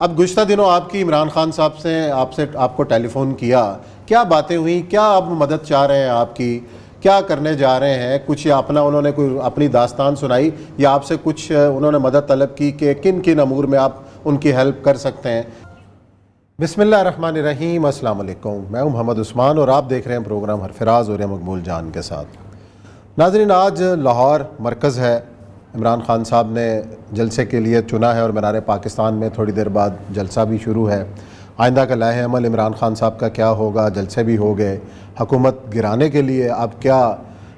اب گزشتہ دنوں آپ کی عمران خان صاحب سے آپ کو ٹیلی فون کیا، کیا باتیں ہوئیں؟ کیا آپ مدد چاہ رہے ہیں؟ آپ کی کیا کرنے جا رہے ہیں؟ کچھ اپنا انہوں نے کوئی اپنی داستان سنائی یا آپ سے کچھ انہوں نے مدد طلب کی کہ کن کن امور میں آپ ان کی ہیلپ کر سکتے ہیں؟ بسم اللہ الرحمن الرحیم۔ السلام علیکم، میں ہوں محمد عثمان اور آپ دیکھ رہے ہیں پروگرام حرفراز اور مقبول جان کے ساتھ۔ ناظرین، آج لاہور مرکز ہے، عمران خان صاحب نے جلسے کے لیے چنا ہے اور مینار پاکستان میں تھوڑی دیر بعد جلسہ بھی شروع ہے۔ آئندہ کا لائحہ عمل عمران خان صاحب کا کیا ہوگا؟ جلسے بھی ہو گئے، حکومت گرانے کے لیے اب کیا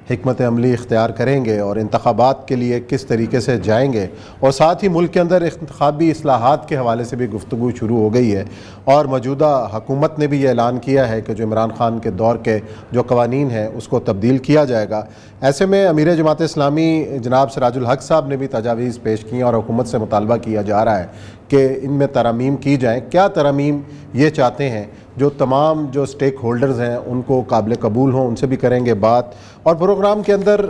حکمت عملی اختیار کریں گے اور انتخابات کے لیے کس طریقے سے جائیں گے، اور ساتھ ہی ملک کے اندر انتخابی اصلاحات کے حوالے سے بھی گفتگو شروع ہو گئی ہے، اور موجودہ حکومت نے بھی یہ اعلان کیا ہے کہ جو عمران خان کے دور کے جو قوانین ہیں اس کو تبدیل کیا جائے گا۔ ایسے میں امیر جماعت اسلامی جناب سراج الحق صاحب نے بھی تجاویز پیش کی اور حکومت سے مطالبہ کیا جا رہا ہے کہ ان میں ترامیم کی جائیں۔ کیا ترامیم یہ چاہتے ہیں؟ جو تمام جو سٹیک ہولڈرز ہیں ان کو قابل قبول ہوں، ان سے بھی کریں گے بات، اور پروگرام کے اندر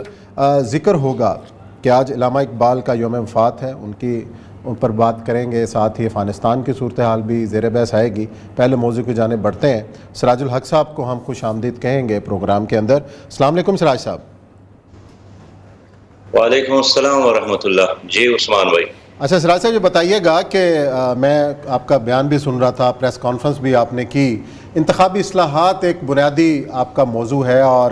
ذکر ہوگا کہ آج علامہ اقبال کا یوم وفات ہے، ان پر بات کریں گے، ساتھ ہی افغانستان کی صورتحال بھی زیر بحث آئے گی۔ پہلے موضوع کی جانب بڑھتے ہیں۔ سراج الحق صاحب کو ہم خوش آمدید کہیں گے پروگرام کے اندر۔ السلام علیکم سراج صاحب۔ وعلیکم السلام ورحمۃ اللہ۔ جی عثمان بھائی۔ اچھا سراج صاحب، یہ بتائیے گا کہ میں آپ کا بیان بھی سن رہا تھا، پریس کانفرنس بھی آپ نے کی، انتخابی اصلاحات ایک بنیادی آپ کا موضوع ہے، اور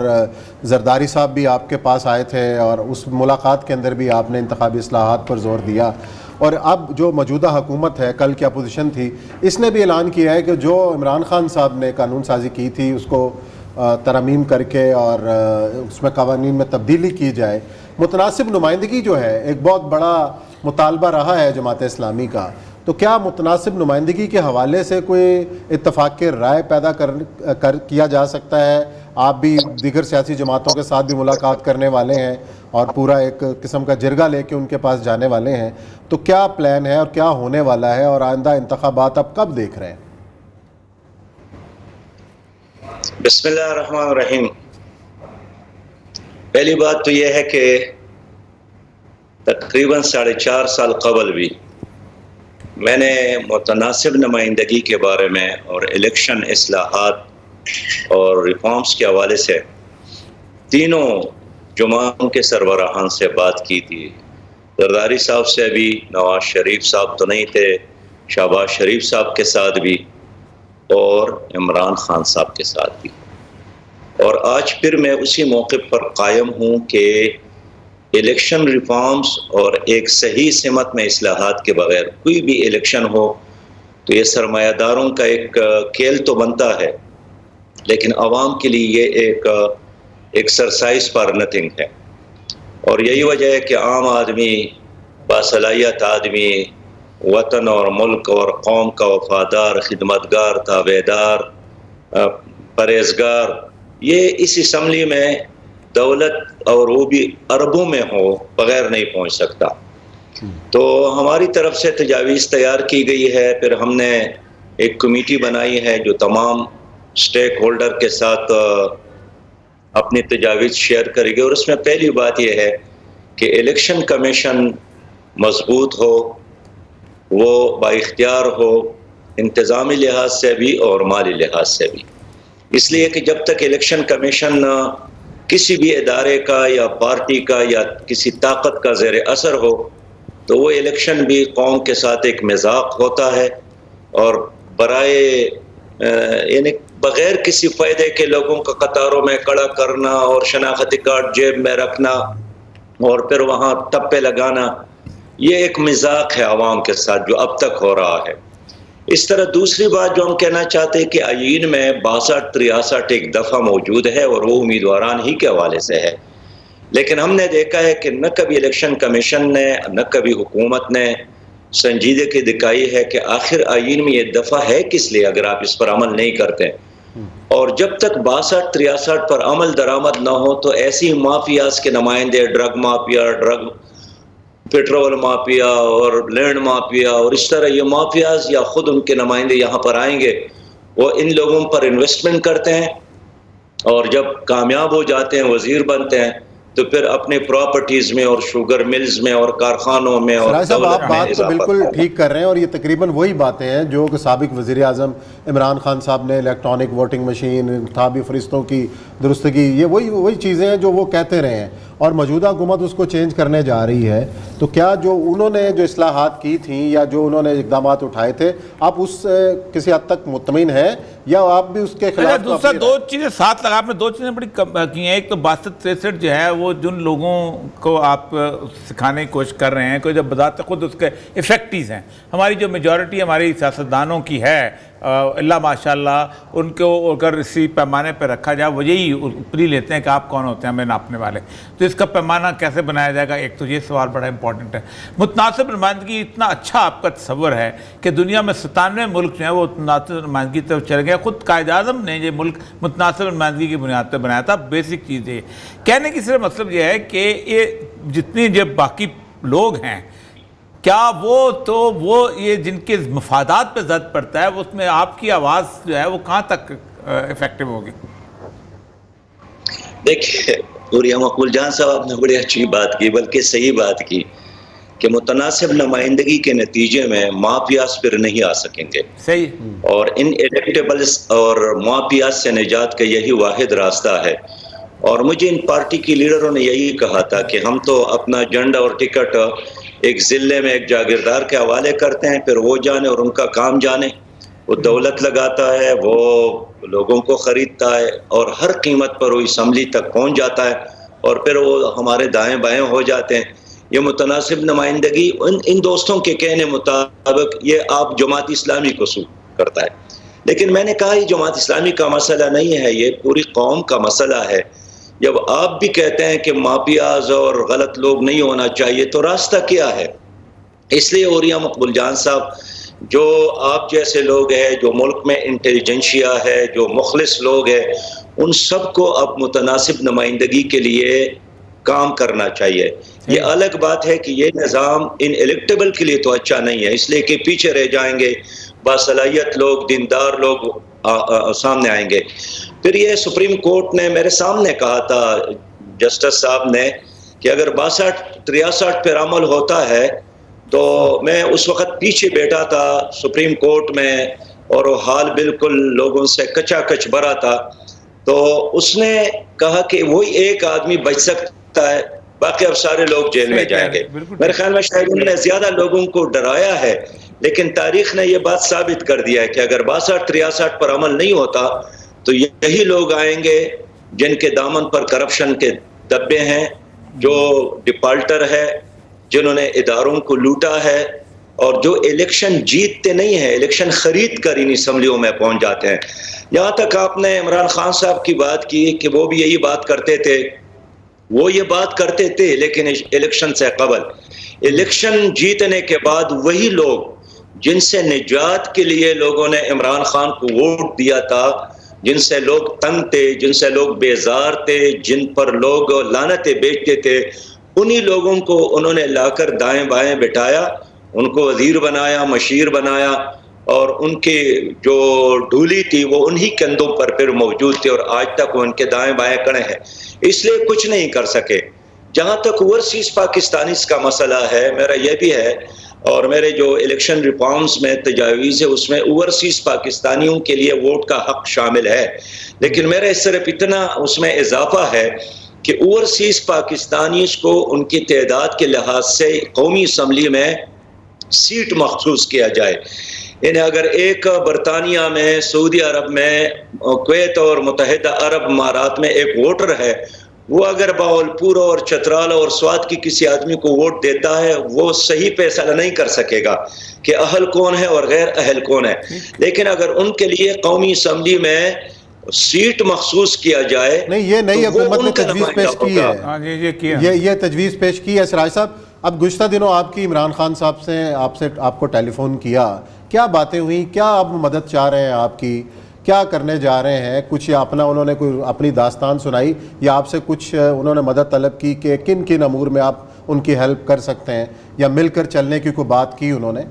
زرداری صاحب بھی آپ کے پاس آئے تھے اور اس ملاقات کے اندر بھی آپ نے انتخابی اصلاحات پر زور دیا، اور اب جو موجودہ حکومت ہے، کل کی اپوزیشن تھی، اس نے بھی اعلان کیا ہے کہ جو عمران خان صاحب نے قانون سازی کی تھی اس کو ترمیم کر کے اور اس میں قوانین میں تبدیلی کی جائے۔ متناسب نمائندگی جو ہے ایک بہت بڑا مطالبہ رہا ہے جماعت اسلامی کا، تو کیا متناسب نمائندگی کے حوالے سے کوئی اتفاق رائے پیدا کیا جا سکتا ہے؟ آپ بھی دیگر سیاسی جماعتوں کے ساتھ بھی ملاقات کرنے والے ہیں اور پورا ایک قسم کا جرگہ لے کے ان کے پاس جانے والے ہیں، تو کیا پلان ہے اور کیا ہونے والا ہے، اور آئندہ انتخابات اب کب دیکھ رہے ہیں؟ بسم اللہ الرحمن الرحیم۔ پہلی بات تو یہ ہے کہ تقریباً 4.5 سال قبل بھی میں نے متناسب نمائندگی کے بارے میں اور الیکشن اصلاحات اور ریفارمز کے حوالے سے تینوں جماعتوں کے سربراہان سے بات کی تھی۔ زرداری صاحب سے بھی، نواز شریف صاحب تو نہیں تھے، شہباز شریف صاحب کے ساتھ بھی، اور عمران خان صاحب کے ساتھ بھی، اور آج پھر میں اسی موقع پر قائم ہوں کہ الیکشن ریفارمز اور ایک صحیح سمت میں اصلاحات کے بغیر کوئی بھی الیکشن ہو تو یہ سرمایہ داروں کا ایک کھیل تو بنتا ہے، لیکن عوام کے لیے یہ ایک ایکسرسائز فار نتھنگ ہے، اور یہی وجہ ہے کہ عام آدمی، باصلاحیت آدمی، وطن اور ملک اور قوم کا وفادار، خدمتگار، تابعدار، پرہیزگار، یہ اس اسمبلی میں دولت اور وہ بھی اربوں میں ہو بغیر نہیں پہنچ سکتا۔ تو ہماری طرف سے تجاویز تیار کی گئی ہے، پھر ہم نے ایک کمیٹی بنائی ہے جو تمام سٹیک ہولڈر کے ساتھ اپنی تجاویز شیئر کرے گی، اور اس میں پہلی بات یہ ہے کہ الیکشن کمیشن مضبوط ہو، وہ با اختیار ہو، انتظامی لحاظ سے بھی اور مالی لحاظ سے بھی، اس لیے کہ جب تک الیکشن کمیشن کسی بھی ادارے کا یا پارٹی کا یا کسی طاقت کا زیر اثر ہو تو وہ الیکشن بھی قوم کے ساتھ ایک مذاق ہوتا ہے، اور برائے یعنی بغیر کسی فائدے کے لوگوں کا قطاروں میں کھڑا کرنا اور شناختی کارڈ جیب میں رکھنا اور پھر وہاں ٹپے لگانا، یہ ایک مذاق ہے عوام کے ساتھ جو اب تک ہو رہا ہے۔ اس طرح دوسری بات جو ہم کہنا چاہتے ہیں کہ آئین میں 62-63 ایک دفعہ موجود ہے اور وہ امیدواران ہی کے حوالے سے ہے، لیکن ہم نے دیکھا ہے کہ نہ کبھی الیکشن کمیشن نے نہ کبھی حکومت نے سنجیدگی دکھائی ہے کہ آخر آئین میں یہ دفعہ ہے کس لیے اگر آپ اس پر عمل نہیں کرتے، اور جب تک 62-63 پر عمل درآمد نہ ہو تو ایسی مافیاز کے نمائندے، ڈرگ مافیا، پیٹرول مافیا اور لینڈ مافیا اور اس طرح یہ مافیاز یا خود ان کے نمائندے یہاں پر آئیں گے، وہ ان لوگوں پر انویسٹمنٹ کرتے ہیں، اور جب کامیاب ہو جاتے ہیں، وزیر بنتے ہیں، تو پھر اپنے پراپرٹیز میں اور شوگر ملز میں اور کارخانوں میں اور سراج صاحب، دولت آپ میں بات تو اضافہ بالکل کرنا۔ ٹھیک کر رہے ہیں، اور یہ تقریباً وہی باتیں ہیں جو کہ سابق وزیر اعظم عمران خان صاحب نے الیکٹرانک ووٹنگ مشین، انتخابی فرشتوں کی درستگی، یہ وہی چیزیں ہیں جو وہ کہتے رہے ہیں، اور موجودہ حکومت اس کو چینج کرنے جا رہی ہے۔ تو کیا جو انہوں نے جو اصلاحات کی تھیں یا جو انہوں نے اقدامات اٹھائے تھے، آپ اس سے کسی حد تک مطمئن ہیں یا آپ بھی اس کے خلاف؟ دوسرا دو چیزیں ساتھ لگا، آپ نے دو چیزیں بڑی کی ہیں۔ ایک تو 62-63 جو ہے وہ جن لوگوں کو آپ سکھانے کی کوشش کر رہے ہیں کہ جب بذات خود اس کے افیکٹیز ہیں، ہماری جو میجورٹی ہماری سیاستدانوں کی ہے، اللہ ماشاء اللہ، ان کو اگر اسی پیمانے پہ رکھا جائے، وہ یہی اوپری لیتے ہیں کہ آپ کون ہوتے ہیں ہمیں ناپنے والے، تو اس کا پیمانہ کیسے بنایا جائے گا؟ ایک تو یہ سوال بڑا امپورٹنٹ ہے۔ متناسب نمائندگی، اتنا اچھا آپ کا تصور ہے کہ دنیا میں 97 ملک جو ہیں وہ متناسب نمائندگی کی طرف چل گئے، خود قائد اعظم نے یہ ملک متناسب نمائندگی کی بنیاد پہ بنایا تھا۔ بیسک چیز یہ کہنے کی صرف مطلب یہ ہے کہ یہ جتنی جو باقی لوگ ہیں، کیا وہ یہ جن کے مفادات پہ زد پڑتا ہے، اس میں آپ کی آواز جو ہے وہ کہاں تک افیکٹو ہوگی؟ دیکھیے پوری مقبول جان صاحب، آپ نے بڑی اچھی بات کی، بلکہ صحیح بات کی کہ متناسب نمائندگی کے نتیجے میں مافیاز پھر نہیں آ سکیں گے، صحیح۔ اور ان الیکٹیبلز اور مافیاز سے نجات کا یہی واحد راستہ ہے۔ اور مجھے ان پارٹی کی لیڈروں نے یہی کہا تھا کہ ہم تو اپنا جھنڈا اور ٹکٹ ایک ضلع میں ایک جاگیردار کے حوالے کرتے ہیں، پھر وہ جانے اور ان کا کام جانے، وہ دولت لگاتا ہے، وہ لوگوں کو خریدتا ہے، اور ہر قیمت پر وہ اسمبلی تک پہنچ جاتا ہے، اور پھر وہ ہمارے دائیں بائیں ہو جاتے ہیں۔ یہ متناسب نمائندگی ان دوستوں کے کہنے مطابق یہ آپ جماعت اسلامی کو سوٹ کرتا ہے، لیکن میں نے کہا یہ جماعت اسلامی کا مسئلہ نہیں ہے، یہ پوری قوم کا مسئلہ ہے۔ جب آپ بھی کہتے ہیں کہ مافیاز اور غلط لوگ نہیں ہونا چاہیے، تو راستہ کیا ہے؟ اس لیے اوریا مقبول جان صاحب، جو آپ جیسے لوگ ہیں، جو ملک میں انٹیلیجنشیا ہے، جو مخلص لوگ ہیں، ان سب کو اب متناسب نمائندگی کے لیے کام کرنا چاہیے۔ یہ الگ بات ہے کہ یہ نظام ان الیکٹیبل کے لیے تو اچھا نہیں ہے، اس لیے کہ پیچھے رہ جائیں گے، باصلاحیت لوگ، دیندار لوگ سامنے آئیں گے۔ پھر یہ سپریم کورٹ نے میرے سامنے کہا تھا جسٹس صاحب نے کہ اگر 62-63 پر عمل ہوتا ہے، تو میں اس وقت پیچھے بیٹھا تھا سپریم کورٹ میں، اور وہ حال بالکل لوگوں سے کچا کچ بھرا تھا، تو اس نے کہا کہ وہی ایک آدمی بچ سکتا ہے، باقی اب سارے لوگ جیل میں جائیں گے۔ میرے خیال میں شاید انہوں نے زیادہ لوگوں کو ڈرایا ہے، لیکن تاریخ نے یہ بات ثابت کر دیا ہے کہ اگر 62-63 پر عمل نہیں ہوتا تو یہی لوگ آئیں گے جن کے دامن پر کرپشن کے دبے ہیں، جو ڈیفالٹر ہے، جنہوں نے اداروں کو لوٹا ہے، اور جو الیکشن جیتتے نہیں ہیں، الیکشن خرید کر ان اسمبلیوں میں پہنچ جاتے ہیں۔ یہاں تک آپ نے عمران خان صاحب کی بات کی کہ وہ بھی یہی بات کرتے تھے، وہ یہ بات کرتے تھے لیکن الیکشن سے قبل، الیکشن جیتنے کے بعد وہی لوگ جن سے نجات کے لیے لوگوں نے عمران خان کو ووٹ دیا تھا، جن سے لوگ تنگ تھے، جن سے لوگ بیزار تھے، جن پر لوگ لعنتیں بیچتے تھے، انہی لوگوں کو انہوں نے لا کر دائیں بائیں بٹھایا، ان کو وزیر بنایا، مشیر بنایا، اور ان کی جو ڈھولی تھی وہ انہی کندھوں پر پھر موجود تھی، اور آج تک وہ ان کے دائیں بائیں کھڑے ہیں، اس لیے کچھ نہیں کر سکے۔ جہاں تک اوورسیز پاکستانیز کا مسئلہ ہے، میرا یہ بھی ہے، اور میرے جو الیکشن ریفارمز میں تجاویز ہے اس میں اوورسیز پاکستانیوں کے لیے ووٹ کا حق شامل ہے، لیکن میرا صرف اتنا اس میں اضافہ ہے کہ اوورسیز پاکستانیز کو ان کی تعداد کے لحاظ سے قومی اسمبلی میں سیٹ مخصوص کیا جائے۔ یعنی اگر ایک برطانیہ میں، سعودی عرب میں، کویت اور متحدہ عرب امارات میں ایک ووٹر ہے، وہ اگر باولپور اور چترال اور سوات کی کسی آدمی کو ووٹ دیتا ہے، وہ صحیح فیصلہ نہیں کر سکے گا کہ اہل کون ہے اور غیر اہل کون ہے، لیکن اگر ان کے لیے قومی اسمبلی میں سیٹ مخصوص کیا جائے، نہیں، یہ نئی حکومت نے تجویز پیش کی ہے، یہ تجویز پیش کی ہے۔ سراج صاحب، اب گزشتہ دنوں آپ کی عمران خان صاحب سے آپ کو ٹیلی فون کیا، کیا باتیں ہوئیں؟ کیا آپ مدد چاہ رہے ہیں؟ آپ کی کیا کرنے جا رہے ہیں؟ کچھ اپنا انہوں نے کوئی اپنی داستان سنائی یا آپ سے کچھ انہوں نے مدد طلب کی کہ کن کن امور میں آپ ان کی ہیلپ کر سکتے ہیں، یا مل کر چلنے کی کوئی بات کی انہوں نے؟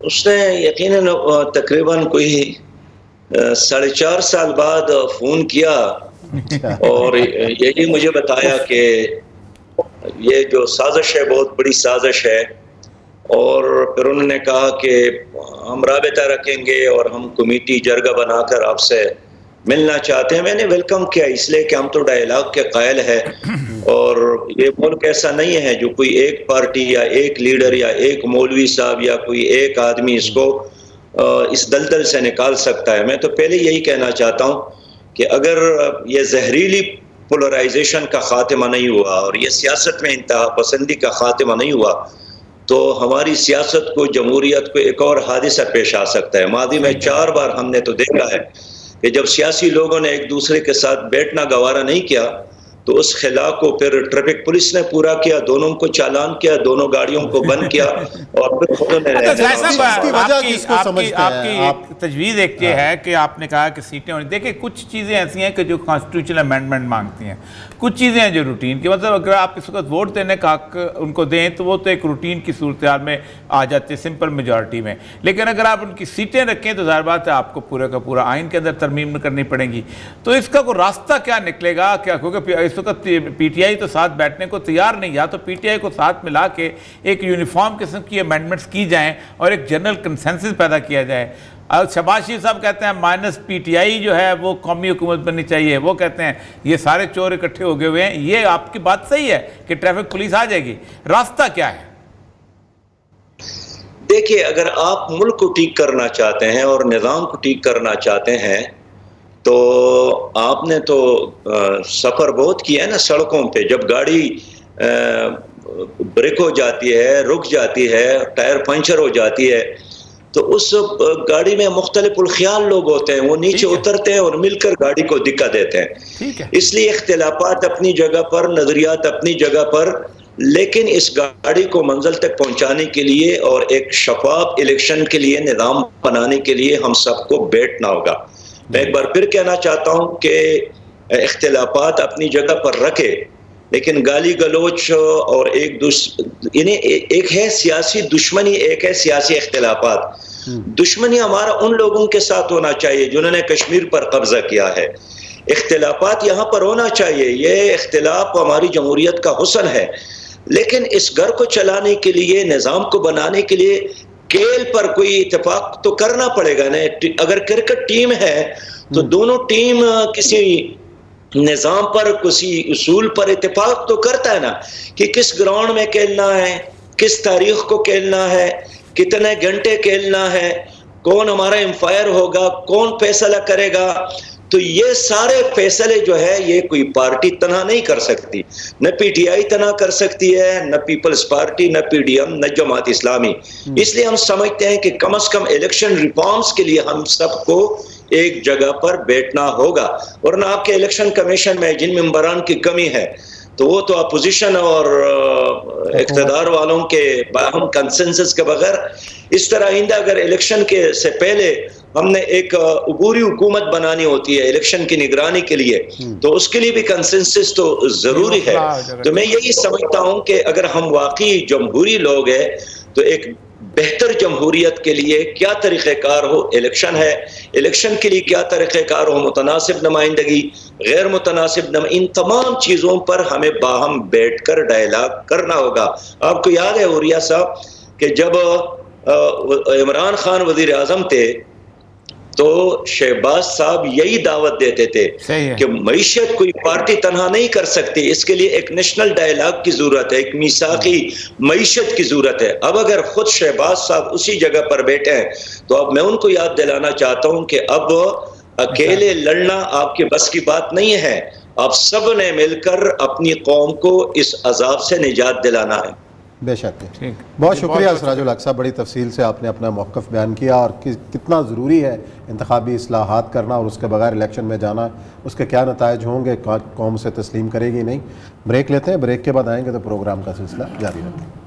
اس نے یقیناً تقریباً کوئی 4.5 سال بعد فون کیا، اور یہی مجھے بتایا کہ یہ جو سازش ہے بہت بڑی سازش ہے، اور پھر انہوں نے کہا کہ ہم رابطہ رکھیں گے اور ہم کمیٹی جرگہ بنا کر آپ سے ملنا چاہتے ہیں۔ میں نے ویلکم کیا، اس لیے کہ ہم تو ڈائیلاگ کے قائل ہیں، اور یہ ملک ایسا نہیں ہے جو کوئی ایک پارٹی یا ایک لیڈر یا ایک مولوی صاحب یا کوئی ایک آدمی اس کو اس دلدل سے نکال سکتا ہے۔ میں تو پہلے یہی کہنا چاہتا ہوں کہ اگر یہ زہریلی پولرائزیشن کا خاتمہ نہیں ہوا اور یہ سیاست میں انتہا پسندی کا خاتمہ نہیں ہوا تو ہماری سیاست کو، جمہوریت کو ایک اور حادثہ پیش آ سکتا ہے۔ ماضی میں 4 بار ہم نے تو دیکھا ہے کہ جب سیاسی لوگوں نے ایک دوسرے کے ساتھ بیٹھنا گوارا نہیں کیا تو اس خلا کو پھر ٹریفک پولیس نے پورا کیا، دونوں کو چالان کیا، دونوں گاڑیوں کو بند کیا، اور پھر خود نے آپ کی تجویز ایک یہ ہے کہ آپ نے کہا کہ سیٹیں ہونی، دیکھیں کچھ چیزیں ایسی ہیں کہ جو کانسٹیٹیوشنل امینڈمنٹ مانگتی ہیں، کچھ چیزیں ہیں جو روٹین کی، مطلب اگر آپ اس وقت ووٹ دینے کا حق ان کو دیں تو وہ تو ایک روٹین کی صورتحال میں آ جاتے ہیں، سمپل میجورٹی میں، لیکن اگر آپ ان کی سیٹیں رکھیں تو ظاہر بات ہے آپ کو پورے کا پورا آئین کے اندر ترمیم کرنی پڑے گی۔ تو اس کا کوئی راستہ کیا نکلے گا؟ کیا کیونکہ اس وقت پی ٹی آئی تو ساتھ بیٹھنے کو تیار نہیں، یا تو پی ٹی آئی کو ساتھ ملا کے ایک یونیفارم قسم کی امینڈمنٹس کی جائیں اور ایک جنرل کنسنسس پیدا کیا جائے۔ شہباز شریف صاحب کہتے ہیں مائنس پی ٹی آئی جو ہے وہ قومی حکومت بننی چاہیے، وہ کہتے ہیں یہ سارے چور اکٹھے ہو گئے ہوئے ہیں۔ یہ آپ کی بات صحیح ہے کہ ٹریفک پولیس آ جائے گی، راستہ کیا ہے؟ دیکھیے، اگر آپ ملک کو ٹھیک کرنا چاہتے ہیں اور نظام کو ٹھیک کرنا چاہتے ہیں تو آپ نے تو سفر بہت کیا ہے نا سڑکوں پہ، جب گاڑی بریک ہو جاتی ہے، رک جاتی ہے، ٹائر پنچر ہو جاتی ہے تو اس گاڑی میں مختلف الخیال لوگ ہوتے ہیں، وہ نیچے اترتے ہیں اور مل کر گاڑی کو دھکا دیتے ہیں۔ اس لیے اختلافات اپنی جگہ پر، نظریات اپنی جگہ پر، لیکن اس گاڑی کو منزل تک پہنچانے کے لیے اور ایک شفاف الیکشن کے لیے نظام بنانے کے لیے ہم سب کو بیٹھنا ہوگا۔ میں ایک بار پھر کہنا چاہتا ہوں کہ اختلافات اپنی جگہ پر رکھے، لیکن گالی گلوچ اور ایک ہے سیاسی دشمنی، ایک ہے سیاسی اختلافات۔ دشمنی ہمارا ان لوگوں کے ساتھ ہونا چاہیے جنہوں نے کشمیر پر قبضہ کیا ہے، اختلافات یہاں پر ہونا چاہیے، یہ اختلاف ہماری جمہوریت کا حسن ہے، لیکن اس گھر کو چلانے کے لیے، نظام کو بنانے کے لیے کھیل پر کوئی اتفاق تو کرنا پڑے گا نا۔ اگر کرکٹ ٹیم ہے تو دونوں ٹیم کسی نظام پر، کسی اصول پر اتفاق تو کرتا ہے نا، کہ کس گراؤنڈ میں کھیلنا ہے، کس تاریخ کو کھیلنا ہے، کتنے گھنٹے کھیلنا ہے، کون ہمارا امپائر ہوگا، کون فیصلہ کرے گا۔ تو یہ سارے فیصلے جو ہے یہ کوئی پارٹی تنہا نہیں کر سکتی، نہ پی ٹی آئی تنہا کر سکتی ہے، نہ پیپلز پارٹی، نہ پی ڈی ایم، نہ جماعت اسلامی۔ اس لیے ہم سمجھتے ہیں کہ کم از کم الیکشن ریفارمز کے لیے ہم سب کو ایک جگہ پر بیٹھنا ہوگا، ورنہ آپ کے الیکشن کمیشن میں جن ممبران کی کمی ہے تو وہ تو اپوزیشن اور اقتدار والوں کے باہم کنسنسس کے بغیر اس طرح آئندہ اگر الیکشن کے سے پہلے ہم نے ایک عبوری حکومت بنانی ہوتی ہے الیکشن کی نگرانی کے لیے تو اس کے لیے بھی کنسنسس تو ضروری ہے۔ تو میں یہی سمجھتا ہوں کہ اگر ہم واقعی جمہوری لوگ ہیں تو ایک بہتر جمہوریت کے لیے کیا طریقہ کار ہو، الیکشن ہے، الیکشن کے لیے کیا طریقہ کار ہو، متناسب نمائندگی، غیر متناسب ان تمام چیزوں پر ہمیں باہم بیٹھ کر ڈائیلاگ کرنا ہوگا۔ آپ کو یاد ہے عوریہ صاحب کہ جب عمران خان وزیر اعظم تھے تو شہباز صاحب یہی دعوت دیتے تھے کہ معیشت کوئی پارٹی تنہا نہیں کر سکتی، اس کے لیے ایک نیشنل ڈائیلاگ کی ضرورت ہے، ایک میثاقی معیشت کی ضرورت ہے۔ اب اگر خود شہباز صاحب اسی جگہ پر بیٹھے ہیں تو اب میں ان کو یاد دلانا چاہتا ہوں کہ اب اکیلے لڑنا آپ کے بس کی بات نہیں ہے، آپ سب نے مل کر اپنی قوم کو اس عذاب سے نجات دلانا ہے۔ بے شک۔ بہت شکریہ سراج الحق صاحب، بڑی تفصیل سے آپ نے اپنا موقف بیان کیا اور کتنا ضروری ہے انتخابی اصلاحات کرنا اور اس کے بغیر الیکشن میں جانا، اس کے کیا نتائج ہوں گے، قوم سے تسلیم کرے گی نہیں۔ بریک لیتے ہیں، بریک کے بعد آئیں گے تو پروگرام کا سلسلہ جاری رکھیں۔